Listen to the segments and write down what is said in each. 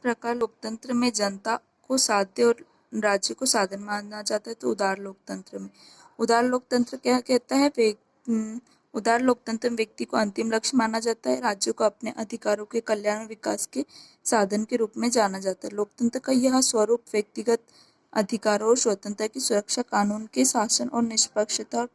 प्रकार लोकतंत्र में जनता को साध्य और राज्य को साधन माना जाता है, तो उदार लोकतंत्र में उदार लोकतंत्र क्या कहता है? उदार लोकतंत्र में व्यक्ति को अंतिम लक्ष्य माना जाता है, राज्य को अपने अधिकारों के कल्याण और विकास के साधन के रूप में जाना जाता है। लोकतंत्र का यह स्वरूप व्यक्तिगत अधिकारों और स्वतंत्रता की सुरक्षा, कानून के शासन और निष्पक्षता और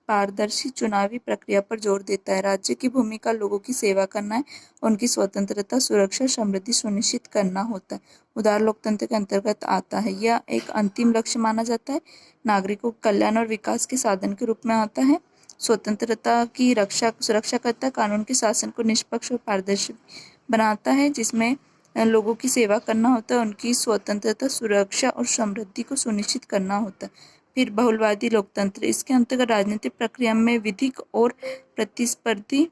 पारदर्शी चुनावी प्रक्रिया पर जोर देता है। राज्य की भूमिका लोगों की सेवा करना है, उनकी स्वतंत्रता, सुरक्षा, समृद्धि सुनिश्चित करना होता है। उदार लोकतंत्र के अंतर्गत आता है। यह एक अंतिम लक्ष्य माना जाता है, नागरिकों के कल्याण और विकास के साधन के रूप में आता है, स्वतंत्रता की सुरक्षा करता है, कानून के शासन को निष्पक्ष और पारदर्शी बनाता है, जिसमें लोगों की सेवा करना होता है, उनकी स्वतंत्रता, सुरक्षा और समृद्धि को सुनिश्चित करना होता है। फिर बहुलवादी लोकतंत्र, इसके अंतर्गत राजनीतिक प्रक्रिया में विधिक और प्रतिस्पर्धी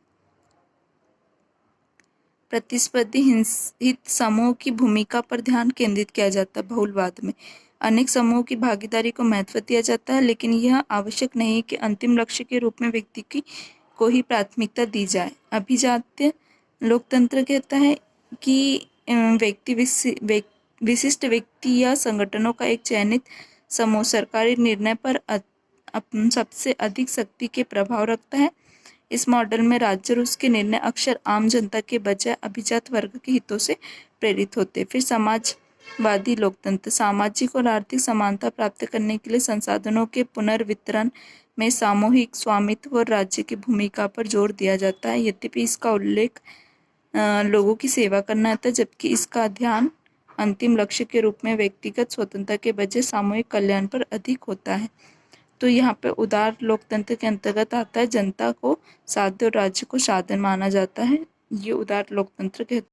हित समूह की भूमिका पर ध्यान केंद्रित किया जाता है। बहुलवाद में अनेक समूहों की भागीदारी को महत्व दिया जाता है, लेकिन यह आवश्यक नहीं है कि अंतिम लक्ष्य के रूप में व्यक्ति को ही प्राथमिकता दी जाए। अभिजात्य लोकतंत्र कहता है कि विशिष्ट व्यक्ति या संगठनों का एक चयनित समूह सरकारी निर्णय पर सबसे अधिक शक्ति के प्रभाव रखता है। इस मॉडल में राज्य और उसके निर्णय अक्सर आम जनता के बजाय अभिजात वर्ग के हितों से प्रेरित होते। फिर समाजवादी लोकतंत्र, सामाजिक और आर्थिक समानता प्राप्त करने के लिए संसाधनों के पुनर्वितरण में सामूहिक स्वामित्व और राज्य की भूमिका पर जोर दिया जाता है। यद्यपि इसका उल्लेख लोगों की सेवा करना होता है, जबकि इसका ध्यान अंतिम लक्ष्य के रूप में व्यक्तिगत स्वतंत्रता के बजाय सामूहिक कल्याण पर अधिक होता है। तो यहाँ पे उदार लोकतंत्र के अंतर्गत आता है, जनता को साध्य और राज्य को साधन माना जाता है। ये उदार लोकतंत्र कहते हैं।